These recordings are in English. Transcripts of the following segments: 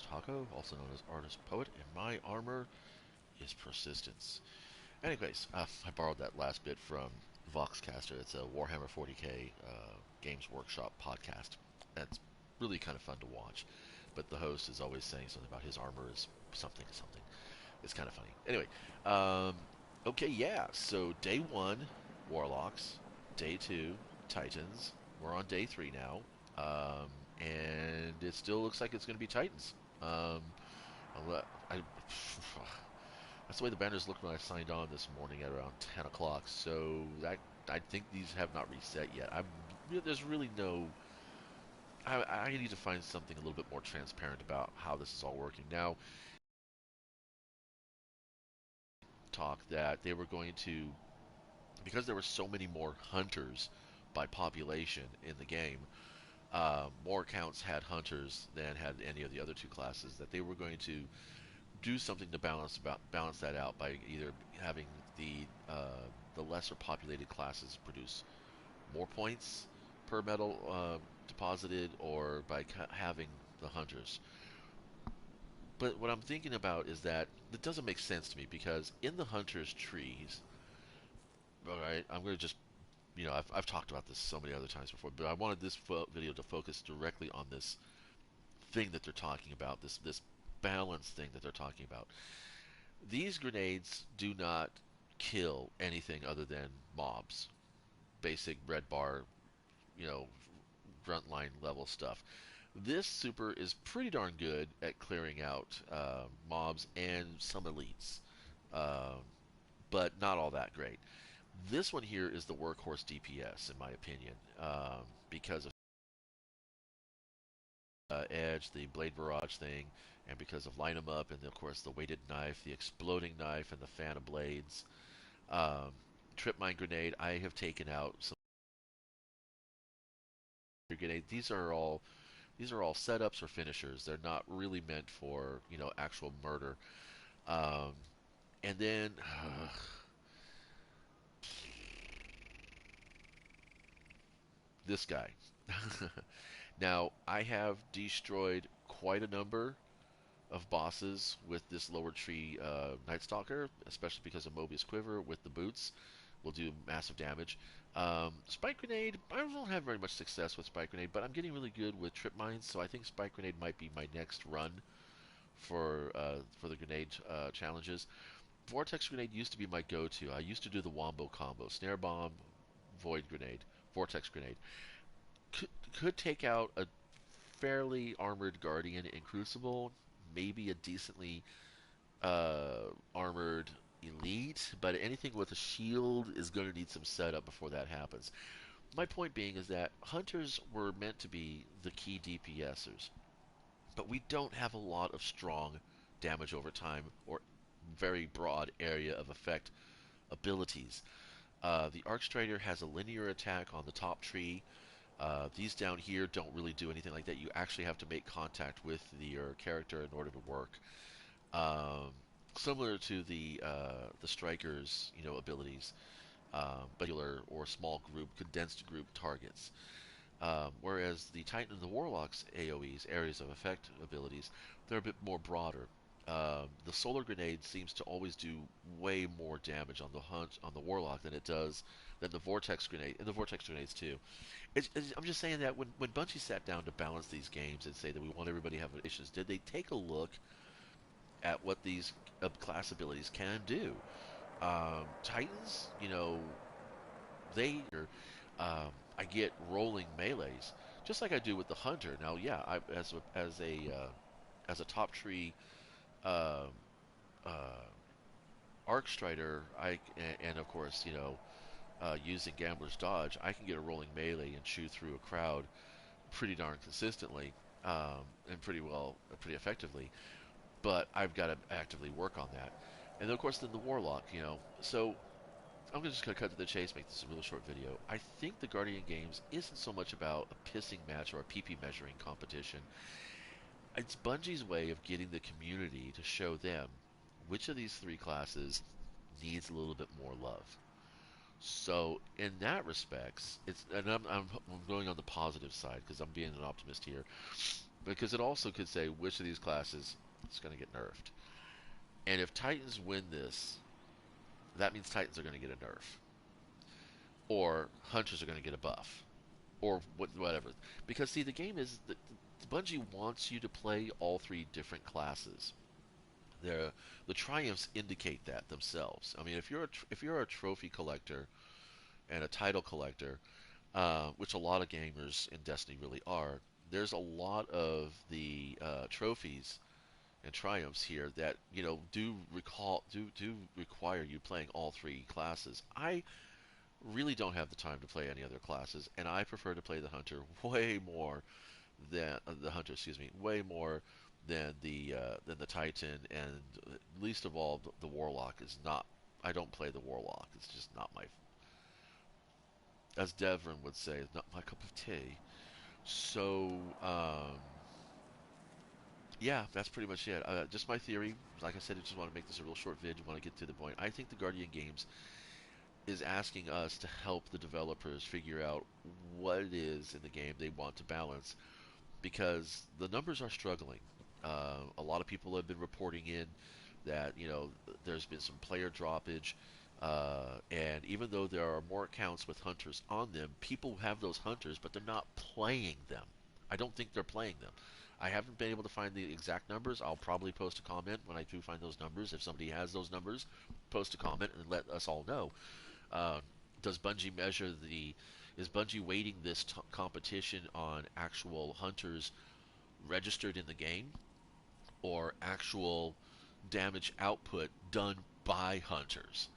Artist Hako, also known as Artist Poet, and my armor is Persistence. Anyways, I borrowed that last bit from Voxcaster. It's a Warhammer 40k Games Workshop podcast. That's really kind of fun to watch. But the host is always saying something about his armor is something something. It's kind of funny. Anyway, um, okay, yeah. So day one, Warlocks. Day two, Titans. We're on day three now, and it still looks like it's going to be Titans. Um, I, that's the way the banners looked when I signed on this morning at around 10 o'clock. So that I think these have not reset yet. There's really no. I need to find something a little bit more transparent about how this is all working now. Talk that they were going to, because there were so many more hunters by population in the game, more accounts had hunters than had any of the other two classes, that they were going to do something to balance that out by either having the lesser populated classes produce more points per medal deposited, or by having the hunters. But what I'm thinking about is that it doesn't make sense to me, because in the hunters trees, all right, I'm going to just, I've talked about this so many other times before, but I wanted this video to focus directly on this thing that they're talking about, this balance thing that they're talking about. These grenades do not kill anything other than mobs, basic red bar, you know, grunt line level stuff. This super is pretty darn good at clearing out mobs and some elites, um, but not all that great. This one here is the workhorse DPS, in my opinion, because of Edge, the Blade Barrage thing, and because of Line 'em Up, and of course the weighted knife, the exploding knife, and the fan of blades. Um, Trip Mine Grenade, I have taken out some grenade. These are all setups or finishers. They're not really meant for actual murder. Um, and then this guy. Now I have destroyed quite a number of bosses with this lower tree Night Stalker, especially because of Mobius Quiver with the boots will do massive damage. Spike Grenade, I don't have very much success with Spike Grenade, but I'm getting really good with Trip Mines, so I think Spike Grenade might be my next run for the grenade challenges. Vortex Grenade used to be my go-to. I used to do the Wombo combo: Snare Bomb, Void Grenade, Vortex Grenade. Could, could take out a fairly armored Guardian in Crucible, maybe a decently armored elite, but anything with a shield is going to need some setup before that happens. My point being is that hunters were meant to be the key DPSers, but we don't have a lot of strong damage over time or very broad area of effect abilities. The Arcstrider has a linear attack on the top tree. These down here don't really do anything like that. You actually have to make contact with your character in order to work. Um, Similar to the strikers, abilities, but or small group, condensed group targets. Whereas the Titan and the Warlock's AoEs, areas of effect abilities, they're a bit more broader. The Solar Grenade seems to always do way more damage on the Warlock than it does than the Vortex Grenade, and the Vortex Grenades too. I'm just saying that when Bungie sat down to balance these games and say that we want everybody to have issues, did they take a look at what these class abilities can do? Titans, I get rolling melees just like I do with the hunter. Now, yeah, as a top tree uh, uh, arc strider, and of course using Gambler's Dodge, I can get a rolling melee and chew through a crowd pretty darn consistently, and pretty effectively. But I've got to actively work on that. And then, of course, then the Warlock, So just going to cut to the chase, make this a really short video. I think the Guardian games isn't so much about a pissing match or a PP measuring competition. It's Bungie's way of getting the community to show them which of these three classes needs a little bit more love. So in that respects, I'm going on the positive side because I'm being an optimist here. because it also could say which of these classes is going to get nerfed. And if Titans win this, that means Titans are going to get a nerf, or Hunters are going to get a buff, or whatever. Because see, the game is the Bungie wants you to play all three different classes. The triumphs indicate that themselves. I mean, if you're a trophy collector and a title collector, which a lot of gamers in Destiny really are, there's a lot of the trophies and triumphs here that do require you playing all three classes. I really don't have the time to play any other classes, and I prefer to play the hunter way more than the hunter, excuse me, way more than the titan, and least of all the warlock is not. I don't play the warlock. It's just not my, as Devon would say, it's not my cup of tea. So yeah, that's pretty much it. Just my theory. Like I said, I just want to make this a real short vid. You want to get to the point. I think the Guardian Games is asking us to help the developers figure out what it is in the game they want to balance, because the numbers are struggling. A lot of people have been reporting in that there's been some player droppage, and even though there are more accounts with hunters on them, people have those hunters, but they're not playing them. I don't think they're playing them. I haven't been able to find the exact numbers. I'll probably post a comment when I do find those numbers. If somebody has those numbers, post a comment and let us all know. Uh, does Bungie measure the? Is Bungie weighting this competition on actual hunters registered in the game, or actual damage output done by hunters?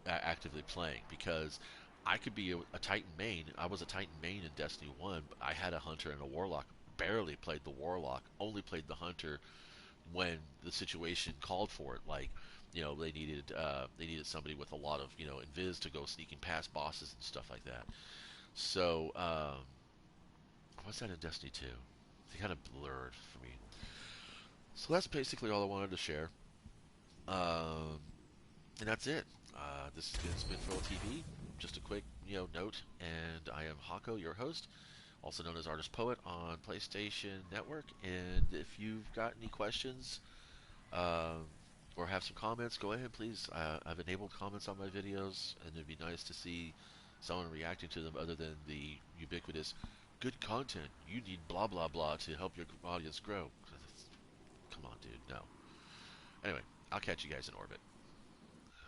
Actively playing, because I could be a Titan main. I was a Titan main in Destiny 1, but I had a hunter and a warlock. Barely played the warlock, only played the hunter when the situation called for it. Like, they needed somebody with a lot of invis to go sneaking past bosses and stuff like that. So what's that in Destiny 2? They kind of blurred for me. So that's basically all I wanted to share. Um, and that's it. This has been Spinfoil TV. Just a quick note, and I am Hako, your host, also known as Artist Poet on PlayStation Network. And if you've got any questions, uh, or have some comments, go ahead, please. I've enabled comments on my videos, and it'd be nice to see someone reacting to them other than the ubiquitous good content. You need blah blah blah to help your audience grow. Come on, dude. No. Anyway, I'll catch you guys in orbit.